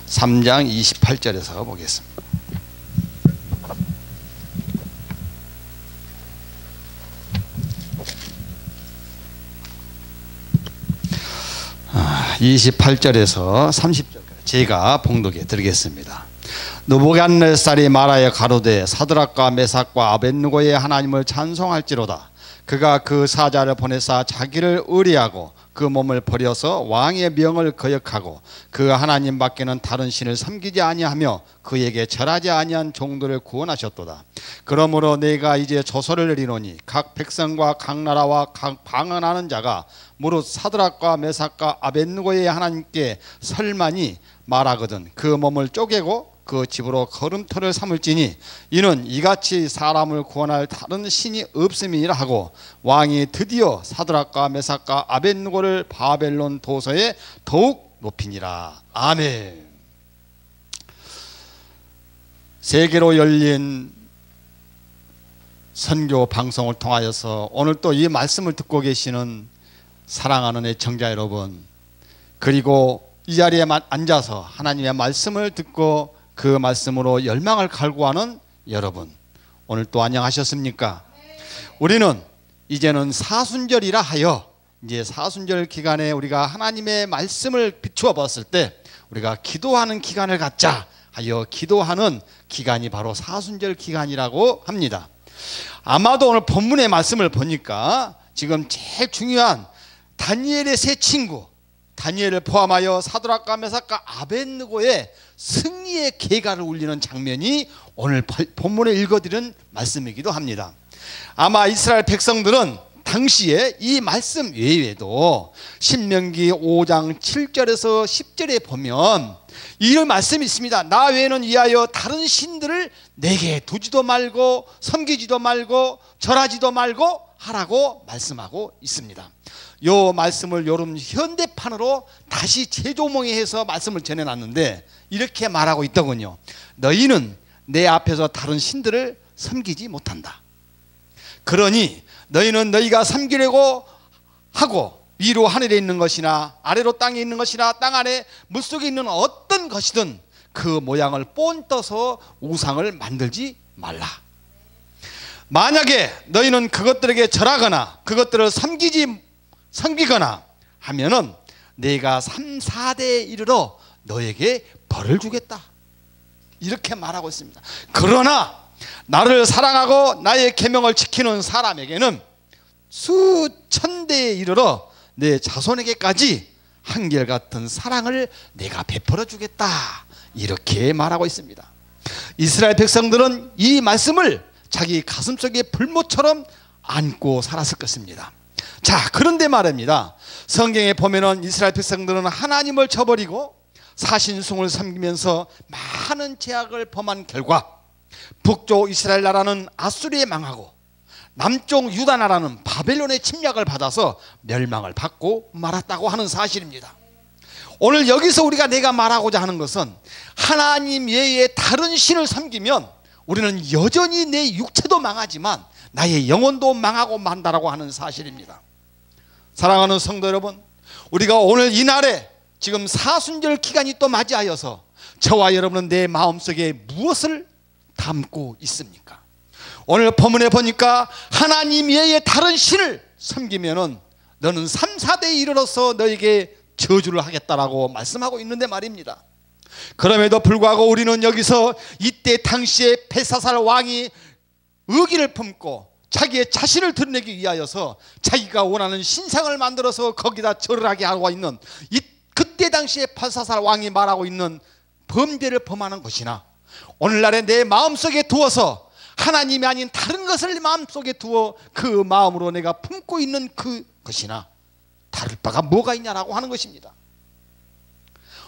3장 28절에서 보겠습니다. 아, 28절에서 30절까지 제가 봉독해 드리겠습니다. 느부갓네살이 말하여 가로되 사드락과 메삭과 아벳느고의 하나님을 찬송할지로다. 그가 그 사자를 보내사 자기를 의뢰하고 그 몸을 버려서 왕의 명을 거역하고 그 하나님 밖에는 다른 신을 섬기지 아니하며 그에게 절하지 아니한 종들을 구원하셨도다. 그러므로 내가 이제 조서를 내리노니 각 백성과 각 나라와 각 방언하는 자가 무릇 사드락과 메삭과 아벳느고의 하나님께 설만이 말하거든 그 몸을 쪼개고 그 집으로 걸음터를 삼을지니 이는 이같이 사람을 구원할 다른 신이 없음이라 하고 왕이 드디어 사드락과 메삭과 아벳느고를 바벨론 도서에 더욱 높이니라. 아멘. 세계로 열린 선교 방송을 통하여서 오늘 또 이 말씀을 듣고 계시는 사랑하는 애청자 여러분, 그리고 이 자리에 앉아서 하나님의 말씀을 듣고 그 말씀으로 열망을 갈구하는 여러분, 오늘 또 안녕하셨습니까? 우리는 이제는 사순절이라 하여 이제 사순절 기간에 우리가 하나님의 말씀을 비추어 봤을 때 우리가 기도하는 기간을 갖자 하여 기도하는 기간이 바로 사순절 기간이라고 합니다. 아마도 오늘 본문의 말씀을 보니까 지금 제일 중요한 다니엘의 세 친구 다니엘을 포함하여 사드락과 메삭과 아벳느고의 승리의 계가를 울리는 장면이 오늘 본문에 읽어드린 말씀이기도 합니다. 아마 이스라엘 백성들은 당시에 이 말씀 외에도 신명기 5장 7절에서 10절에 보면 이런 말씀이 있습니다. 나 외에는 이하여 다른 신들을 내게 두지도 말고 섬기지도 말고 절하지도 말고 하라고 말씀하고 있습니다. 요 말씀을 요즘 현대판으로 다시 재조명해서 말씀을 전해놨는데 이렇게 말하고 있더군요. 너희는 내 앞에서 다른 신들을 섬기지 못한다. 그러니 너희는 너희가 섬기려고 하고 위로 하늘에 있는 것이나 아래로 땅에 있는 것이나 땅 안에 물속에 있는 어떤 것이든 그 모양을 본떠서 우상을 만들지 말라. 만약에 너희는 그것들에게 절하거나 그것들을 섬기거나 하면은 내가 3, 4대에 이르러 너에게 벌을 주겠다. 이렇게 말하고 있습니다. 그러나 나를 사랑하고 나의 계명을 지키는 사람에게는 수천 대에 이르러 내 자손에게까지 한결같은 사랑을 내가 베풀어 주겠다. 이렇게 말하고 있습니다. 이스라엘 백성들은 이 말씀을 자기 가슴속에 불못처럼 안고 살았을 것입니다. 자, 그런데 말입니다. 성경에 보면은 이스라엘 백성들은 하나님을 저버리고 사신숭을 섬기면서 많은 죄악을 범한 결과 북쪽 이스라엘 나라는 아수리에 망하고 남쪽 유다 나라는 바벨론의 침략을 받아서 멸망을 받고 말았다고 하는 사실입니다. 오늘 여기서 내가 말하고자 하는 것은 하나님 외에 다른 신을 섬기면 우리는 여전히 내 육체도 망하지만 나의 영혼도 망하고 만다라고 하는 사실입니다. 사랑하는 성도 여러분, 우리가 오늘 이날에 지금 사순절 기간이 또 맞이하여서 저와 여러분은 내 마음속에 무엇을 담고 있습니까? 오늘 본문에 보니까 하나님 외에 다른 신을 섬기면은 너는 3, 4대에 이르러서 너에게 저주를 하겠다라고 말씀하고 있는데 말입니다. 그럼에도 불구하고 우리는 여기서 이때 당시에 벨사살 왕이 의기를 품고 자기의 자신을 드러내기 위하여서 자기가 원하는 신상을 만들어서 거기다 절을 하게 하고 있는 그때 당시에 벨사살 왕이 말하고 있는 범죄를 범하는 것이나 오늘날에 내 마음속에 두어서 하나님이 아닌 다른 것을 마음속에 두어 그 마음으로 내가 품고 있는 그것이나 다를 바가 뭐가 있냐라고 하는 것입니다.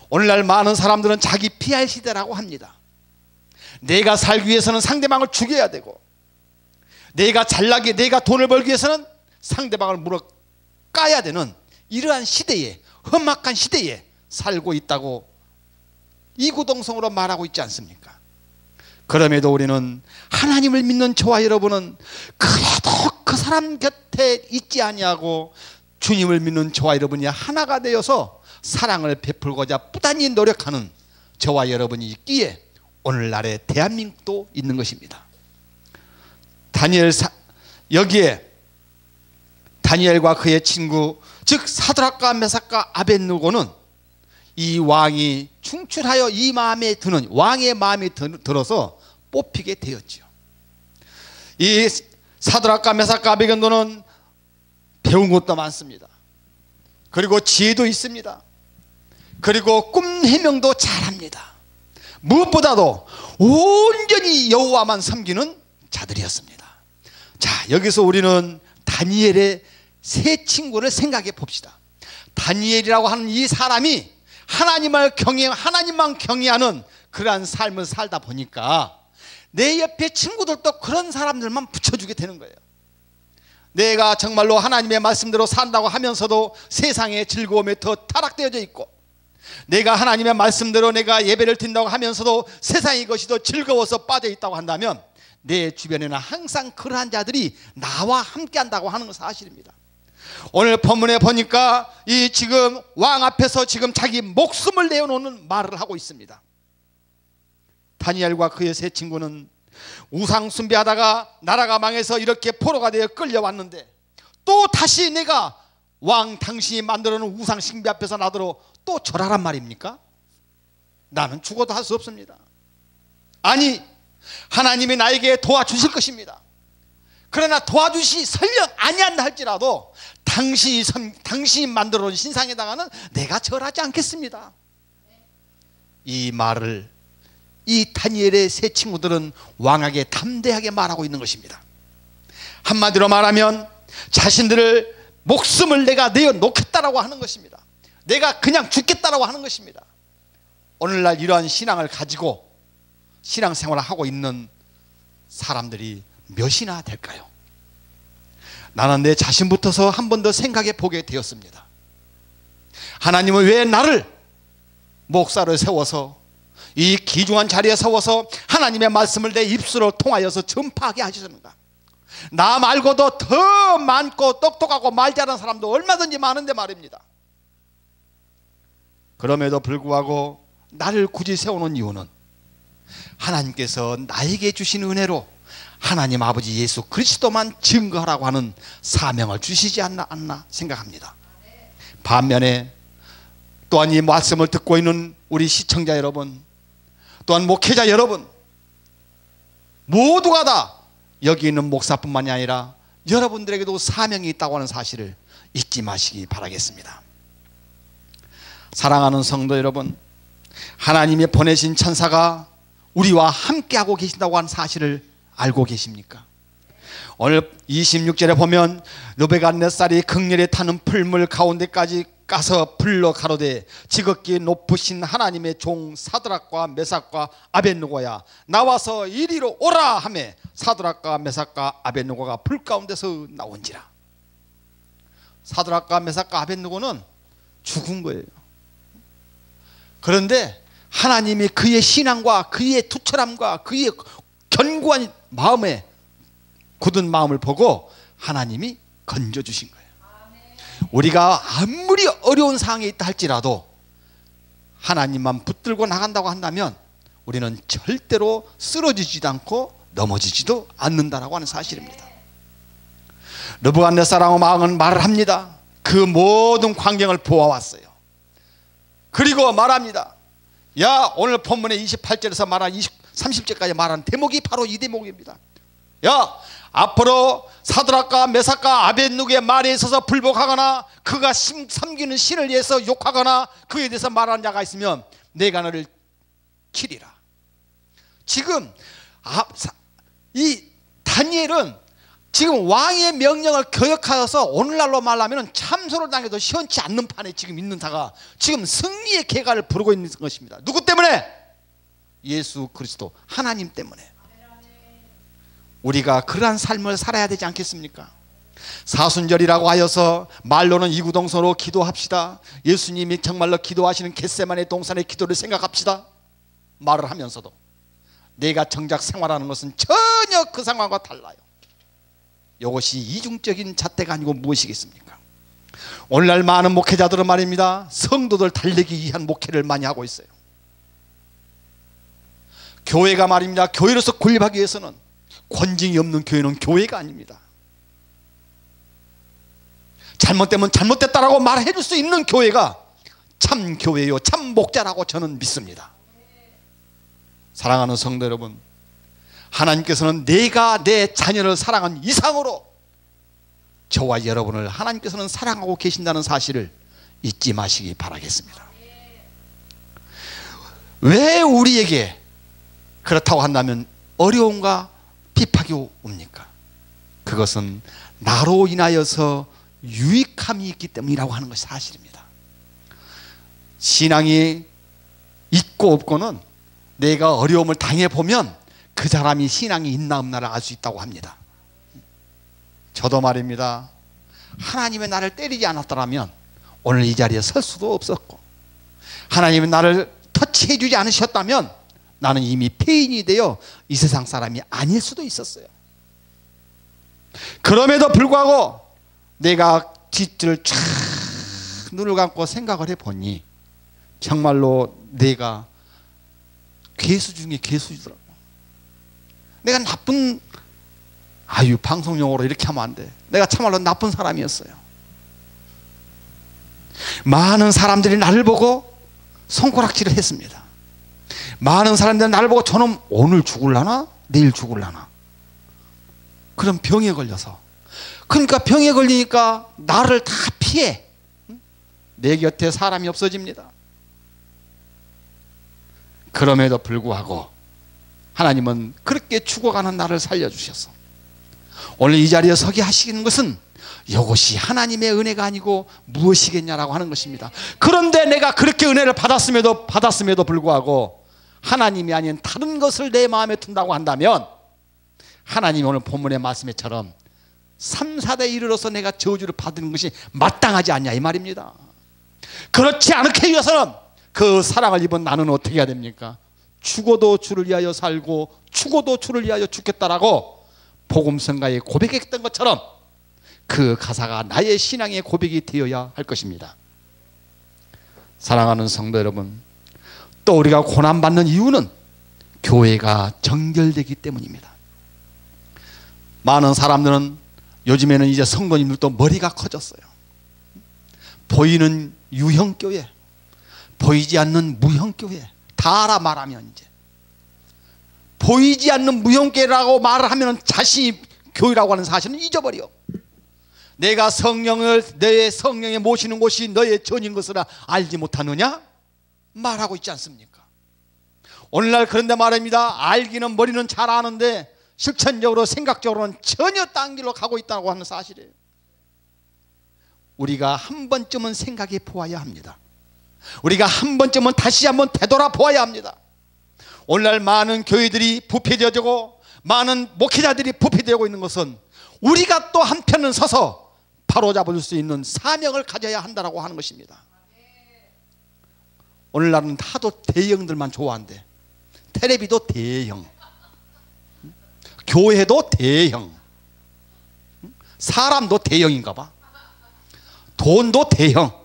오늘날 많은 사람들은 자기 PR 시대라고 합니다. 내가 살기 위해서는 상대방을 죽여야 되고 내가 잘나게 내가 돈을 벌기 위해서는 상대방을 물어 까야 되는 이러한 시대에 험악한 시대에 살고 있다고 이구동성으로 말하고 있지 않습니까? 그럼에도 우리는 하나님을 믿는 저와 여러분은 그래도 그 사람 곁에 있지 아니하고 주님을 믿는 저와 여러분이 하나가 되어서 사랑을 베풀고자 부단히 노력하는 저와 여러분이 있기에 오늘날의 대한민국도 있는 것입니다. 여기에 다니엘과 그의 친구 즉 사드락과 메삭과 아벳느고는 이 왕이 충출하여 이 마음에 드는 왕의 마음에 들어서 뽑히게 되었죠. 이 사드락과 메삭과 아벳느고는 배운 것도 많습니다. 그리고 지혜도 있습니다. 그리고 꿈 해명도 잘합니다. 무엇보다도 온전히 여호와만 섬기는 자들이었습니다. 자, 여기서 우리는 다니엘의 세 친구를 생각해 봅시다. 다니엘이라고 하는 이 사람이 하나님만 경외하는 그러한 삶을 살다 보니까 내 옆에 친구들도 그런 사람들만 붙여주게 되는 거예요. 내가 정말로 하나님의 말씀대로 산다고 하면서도 세상의 즐거움에 더 타락되어져 있고, 내가 하나님의 말씀대로 내가 예배를 드린다고 하면서도 세상의 것이 더 즐거워서 빠져 있다고 한다면 내 주변에는 항상 그러한 자들이 나와 함께 한다고 하는 건 사실입니다. 오늘 본문에 보니까 이 지금 왕 앞에서 지금 자기 목숨을 내어놓는 말을 하고 있습니다. 다니엘과 그의 세 친구는 우상 숭배하다가 나라가 망해서 이렇게 포로가 되어 끌려왔는데 또 다시 내가 왕 당신이 만들어 놓은 우상 숭배 앞에서 나더러 또 절하란 말입니까? 나는 죽어도 할 수 없습니다. 아니, 하나님이 나에게 도와주실 것입니다. 그러나 도와주시 설령 아니한다 할지라도 당신이 만들어 놓은 신상에다가는 내가 절하지 않겠습니다. 이 말을 이 다니엘의 세 친구들은 왕에게 담대하게 말하고 있는 것입니다. 한마디로 말하면 자신들을 목숨을 내가 내어놓겠다라고 하는 것입니다. 내가 그냥 죽겠다라고 하는 것입니다. 오늘날 이러한 신앙을 가지고 신앙생활을 하고 있는 사람들이 몇이나 될까요? 나는 내 자신부터서 한 번 더 생각해 보게 되었습니다. 하나님은 왜 나를 목사를 세워서 이 귀중한 자리에 세워서 하나님의 말씀을 내 입술을 통하여서 전파하게 하셨는가? 나 말고도 더 많고 똑똑하고 말 잘하는 사람도 얼마든지 많은데 말입니다. 그럼에도 불구하고 나를 굳이 세우는 이유는 하나님께서 나에게 주신 은혜로 하나님 아버지 예수 그리스도만 증거하라고 하는 사명을 주시지 않나 생각합니다. 반면에 또한 이 말씀을 듣고 있는 우리 시청자 여러분, 또한 목회자 여러분, 모두가 다 여기 있는 목사뿐만이 아니라 여러분들에게도 사명이 있다고 하는 사실을 잊지 마시기 바라겠습니다. 사랑하는 성도 여러분, 하나님이 보내신 천사가 우리와 함께하고 계신다고 하는 사실을 알고 계십니까? 오늘 26절에 보면 느부갓네살이 극렬히 타는 풀물 가운데까지 가서 불러 가로되 지극히 높으신 하나님의 종 사드락과 메삭과 아벳느고야 나와서 이리로 오라 하매 사드락과 메삭과 아벳느고가 불 가운데서 나온지라. 사드락과 메삭과 아벳느고는 죽은 거예요. 그런데 하나님이 그의 신앙과 그의 투철함과 그의 견고한 마음에 굳은 마음을 보고 하나님이 건져주신 거예요. 우리가 아무리 어려운 상황에 있다 할지라도 하나님만 붙들고 나간다고 한다면 우리는 절대로 쓰러지지도 않고 넘어지지도 않는다라고 하는 사실입니다. 느부갓네살 왕은 말을 합니다. 그 모든 광경을 보아왔어요. 그리고 말합니다. 야, 오늘 본문의 28절에서 말한 30절까지 말한 대목이 바로 이 대목입니다. 야, 앞으로 사드락과 메삭과 아벳느고의 말에 있어서 불복하거나 그가 섬기는 신을 위해서 욕하거나 그에 대해서 말하는 자가 있으면 내가 너를 치리라. 지금 이 다니엘은 지금 왕의 명령을 거역하여서 오늘날로 말하면 참소를 당해도 시원치 않는 판에 지금 있는 자가 지금 승리의 계가를 부르고 있는 것입니다. 누구 때문에? 예수 그리스도 하나님 때문에. 우리가 그러한 삶을 살아야 되지 않겠습니까? 사순절이라고 하여서 말로는 이구동성으로 기도합시다. 예수님이 정말로 기도하시는 겟세마네 동산의 기도를 생각합시다 말을 하면서도 내가 정작 생활하는 것은 전혀 그 상황과 달라요. 이것이 이중적인 잣대가 아니고 무엇이겠습니까? 오늘날 많은 목회자들은 말입니다, 성도들 달래기 위한 목회를 많이 하고 있어요. 교회가 말입니다. 교회로서 군립하기 위해서는 권징이 없는 교회는 교회가 아닙니다. 잘못되면 잘못됐다라고 말해 줄 수 있는 교회가 참 교회요, 참 목자라고 저는 믿습니다. 사랑하는 성도 여러분, 하나님께서는 내가 내 자녀를 사랑한 이상으로 저와 여러분을 하나님께서는 사랑하고 계신다는 사실을 잊지 마시기 바라겠습니다. 왜 우리에게 그렇다고 한다면 어려움과 비박이 옵니까? 그것은 나로 인하여서 유익함이 있기 때문이라고 하는 것이 사실입니다. 신앙이 있고 없고는 내가 어려움을 당해보면 그 사람이 신앙이 있나 없나를 알 수 있다고 합니다. 저도 말입니다. 하나님의 나를 때리지 않았더라면 오늘 이 자리에 설 수도 없었고, 하나님이 나를 터치해 주지 않으셨다면 나는 이미 폐인이 되어 이 세상 사람이 아닐 수도 있었어요. 그럼에도 불구하고 내가 뒷뜰을 쫙 눈을 감고 생각을 해보니 정말로 내가 괴수 중에 괴수더라고. 내가 나쁜, 방송용어로 이렇게 하면 안 돼. 내가 참말로 나쁜 사람이었어요. 많은 사람들이 나를 보고 손가락질을 했습니다. 많은 사람들이 나를 보고 저놈 오늘 죽을라나? 내일 죽을라나? 그런 병에 걸려서, 그러니까 병에 걸리니까 나를 다 피해. 내 곁에 사람이 없어집니다. 그럼에도 불구하고 하나님은 그렇게 죽어가는 나를 살려주셨어. 오늘 이 자리에 서게 하시는 것은 이것이 하나님의 은혜가 아니고 무엇이겠냐라고 하는 것입니다. 그런데 내가 그렇게 은혜를 받았음에도 불구하고 하나님이 아닌 다른 것을 내 마음에 둔다고 한다면, 하나님이 오늘 본문의 말씀처럼 3, 4대 이르러서 내가 저주를 받는 것이 마땅하지 않냐 이 말입니다. 그렇지 않게 위해서는 그 사랑을 입은 나는 어떻게 해야 됩니까? 죽어도 주를 위하여 살고 죽어도 주를 위하여 죽겠다라고 복음성가에 고백했던 것처럼 그 가사가 나의 신앙의 고백이 되어야 할 것입니다. 사랑하는 성도 여러분, 또 우리가 고난받는 이유는 교회가 정결되기 때문입니다. 많은 사람들은 요즘에는 이제 성도님들도 머리가 커졌어요. 보이는 유형교회, 보이지 않는 무형교회, 다 알아 말하면 이제 보이지 않는 무형교회라고 말을 하면 자신이 교회라고 하는 사실은 잊어버려. 내가 성령을 내 성령에 모시는 곳이 너의 전인 것을 알지 못하느냐? 말하고 있지 않습니까? 오늘날 그런데 말입니다. 알기는 머리는 잘 아는데 실천적으로 생각적으로는 전혀 딴 길로 가고 있다고 하는 사실이에요. 우리가 한 번쯤은 생각해 보아야 합니다. 우리가 한 번쯤은 다시 한번 되돌아 보아야 합니다. 오늘날 많은 교회들이 부패되어지고 많은 목회자들이 부패되고 있는 것은 우리가 또 한편은 서서 바로잡을 수 있는 사명을 가져야 한다고 하는 것입니다. 오늘날은 하도 대형들만 좋아한대. 텔레비도 대형, 교회도 대형, 사람도 대형인가 봐. 돈도 대형.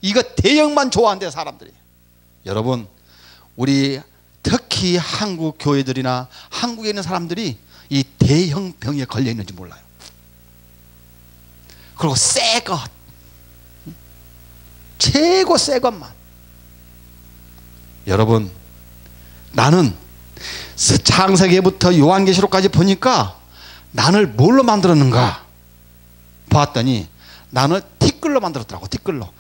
이거 대형만 좋아한대 사람들이. 여러분, 우리 특히 한국 교회들이나 한국에 있는 사람들이 이 대형 병에 걸려 있는지 몰라요. 그리고 새 것, 최고 새 것만. 여러분, 나는 창세기부터 요한계시록까지 보니까 나를 뭘로 만들었는가 봤더니 나는 티끌로 만들었더라고. 티끌로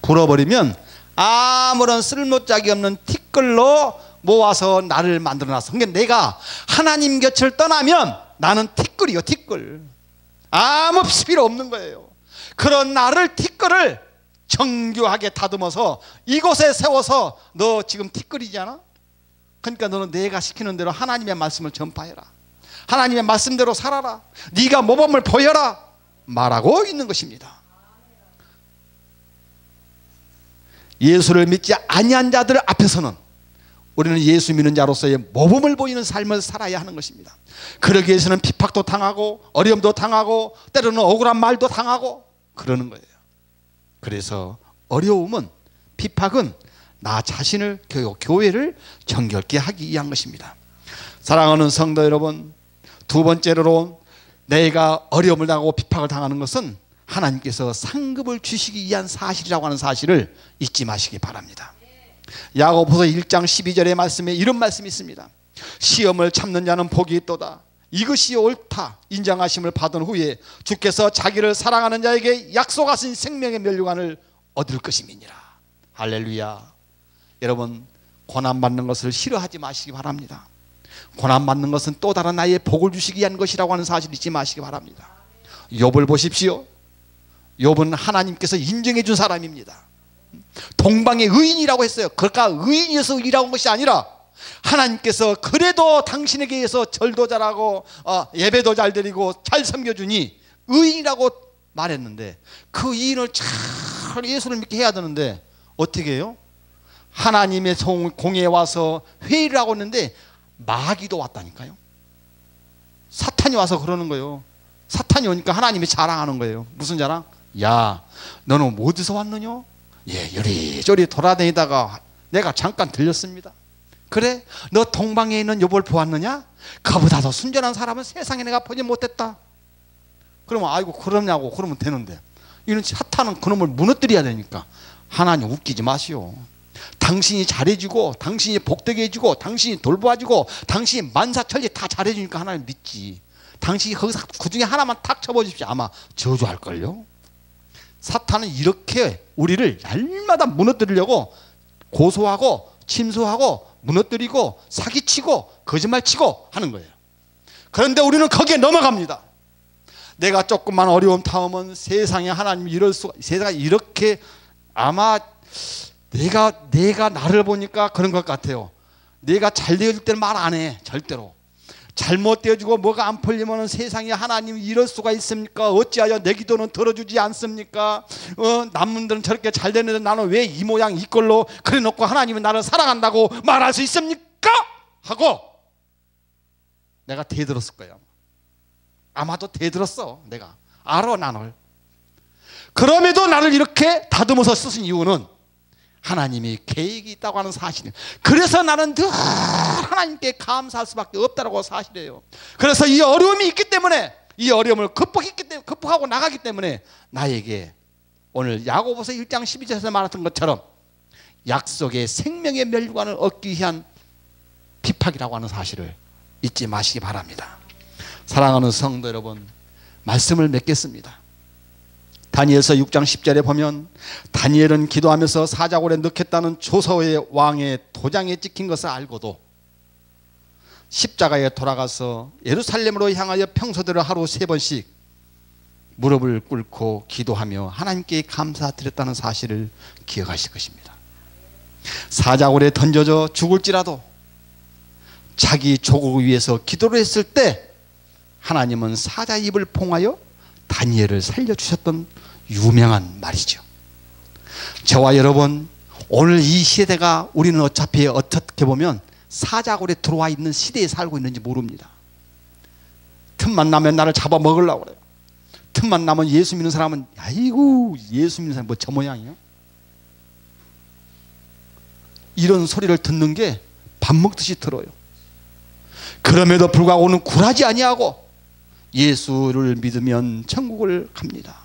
불어버리면 아무런 쓸모짝이 없는 티끌로 모아서 나를 만들어놨어. 그러니까 내가 하나님 곁을 떠나면 나는 티끌이요, 티끌. 아무 필요 없는 거예요. 그런 나를, 티끌을 정교하게 다듬어서 이곳에 세워서 너 지금 티끌이잖아. 그러니까 너는 내가 시키는 대로 하나님의 말씀을 전파해라. 하나님의 말씀대로 살아라. 네가 모범을 보여라 말하고 있는 것입니다. 예수를 믿지 아니한 자들 앞에서는 우리는 예수 믿는 자로서의 모범을 보이는 삶을 살아야 하는 것입니다. 그러기 위해서는 핍박도 당하고 어려움도 당하고 때로는 억울한 말도 당하고 그러는 거예요. 그래서 어려움은, 핍박은 나 자신을 교회를 정결케 하기 위한 것입니다. 사랑하는 성도 여러분, 두 번째로 내가 어려움을 당하고 비박을 당하는 것은 하나님께서 상급을 주시기 위한 사실이라고 하는 사실을 잊지 마시기 바랍니다. 야고보서 1장 12절의 말씀에 이런 말씀이 있습니다. 시험을 참는 자는 복이 있도다. 이것이 옳다 인정하심을 받은 후에 주께서 자기를 사랑하는 자에게 약속하신 생명의 면류관을 얻을 것임이니라. 할렐루야. 여러분, 고난받는 것을 싫어하지 마시기 바랍니다. 고난받는 것은 또 다른 나의 복을 주시기 위한 것이라고 하는 사실 잊지 마시기 바랍니다. 욥을 보십시오. 욥은 하나님께서 인정해 준 사람입니다. 동방의 의인이라고 했어요. 그러니까 의인이어서 의라고 한 것이 아니라 하나님께서 그래도 당신에게 의해서 절도 잘하고 예배도 잘 드리고 잘 섬겨주니 의인이라고 말했는데, 그 의인을 잘 예수를 믿게 해야 되는데 어떻게 해요? 하나님의 공회에 와서 회의를 하고 있는데 마귀도 왔다니까요. 사탄이 와서 그러는 거예요. 사탄이 오니까 하나님이 자랑하는 거예요. 무슨 자랑? 야, 너는 어디서 왔느냐? 예, 요리조리 돌아다니다가 내가 잠깐 들렸습니다. 그래? 너 동방에 있는 욥을 보았느냐? 그보다 더 순전한 사람은 세상에 내가 보지 못했다. 그러면 아이고 그러냐고 그러면 되는데, 이는 사탄은 그놈을 무너뜨려야 되니까 하나님 웃기지 마시오. 당신이 잘해주고 당신이 복되게 해주고 당신이 돌보아주고 당신이 만사천리 다 잘해주니까 하나님 믿지. 당신이 거기서 그 중에 하나만 탁 쳐보십시오. 아마 저주할걸요. 사탄은 이렇게 우리를 날마다 무너뜨리려고 고소하고 침소하고 무너뜨리고 사기치고 거짓말치고 하는 거예요. 그런데 우리는 거기에 넘어갑니다. 내가 조금만 어려움 타오면 세상에 하나님이 이럴 수가, 세상에 이렇게, 아마 내가 나를 보니까 그런 것 같아요. 내가 잘 되어질 때는 말 안 해. 절대로. 잘못 되어지고 뭐가 안 풀리면 세상에 하나님이 이럴 수가 있습니까? 어찌하여 내 기도는 들어주지 않습니까? 남들은 저렇게 잘 되는데 나는 왜 이 모양 이 꼴로 그래 놓고 하나님은 나를 사랑한다고 말할 수 있습니까? 하고 내가 대들었을 거예요. 아마도 대들었어. 내가 알아 나를. 그럼에도 나를 이렇게 다듬어서 쓰신 이유는 하나님이 계획이 있다고 하는 사실이에요. 그래서 나는 늘 하나님께 감사할 수밖에 없다고 사실이에요. 그래서 이 어려움이 있기 때문에, 이 어려움을 극복하고 나가기 때문에 나에게 오늘 야고보서 1장 12절에서 말했던 것처럼 약속의 생명의 면류관을 얻기 위한 비박이라고 하는 사실을 잊지 마시기 바랍니다. 사랑하는 성도 여러분, 말씀을 맺겠습니다. 다니엘서 6장 10절에 보면 다니엘은 기도하면서 사자굴에 넣겠다는 조서의 왕의 도장에 찍힌 것을 알고도 십자가에 돌아가서 예루살렘으로 향하여 평소대로 하루 3번씩 무릎을 꿇고 기도하며 하나님께 감사드렸다는 사실을 기억하실 것입니다. 사자굴에 던져져 죽을지라도 자기 조국을 위해서 기도를 했을 때 하나님은 사자 입을 봉하여 다니엘을 살려주셨던 유명한 말이죠. 저와 여러분, 오늘 이 시대가 우리는 어차피 어떻게 보면 사자굴에 들어와 있는 시대에 살고 있는지 모릅니다. 틈만 나면 나를 잡아먹으려고 그래요. 틈만 나면 예수 믿는 사람은 아이고 예수 믿는 사람 뭐 저 모양이에요? 이런 소리를 듣는 게 밥 먹듯이 들어요. 그럼에도 불구하고 오늘 굴하지 아니하고 예수를 믿으면 천국을 갑니다.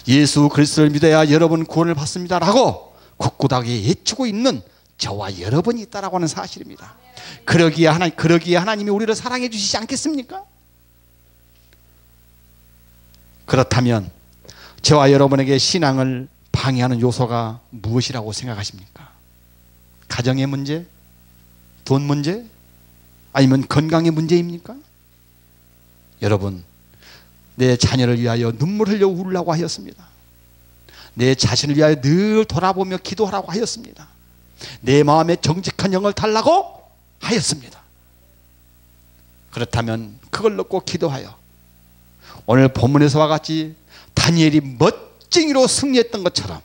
예수 그리스도를 믿어야 여러분 구원을 받습니다 라고 굳굳하게 외치고 있는 저와 여러분이 있다라고 하는 사실입니다. 그러기에 하나님이 우리를 사랑해 주시지 않겠습니까? 그렇다면 저와 여러분에게 신앙을 방해하는 요소가 무엇이라고 생각하십니까? 가정의 문제? 돈 문제? 아니면 건강의 문제입니까? 여러분, 내 자녀를 위하여 눈물 흘려 울라고 하였습니다. 내 자신을 위하여 늘 돌아보며 기도하라고 하였습니다. 내 마음에 정직한 영을 달라고 하였습니다. 그렇다면 그걸 놓고 기도하여 오늘 본문에서와 같이 다니엘이 멋쟁이로 승리했던 것처럼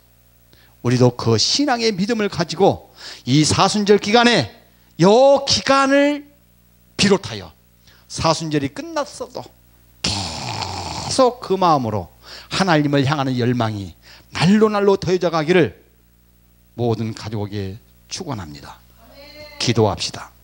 우리도 그 신앙의 믿음을 가지고 이 사순절 기간에 이 기간을 비롯하여 사순절이 끝났어도 계속 그 마음으로 하나님을 향하는 열망이 날로 날로 더해져 가기를 모든 가족에게 축원합니다. 기도합시다.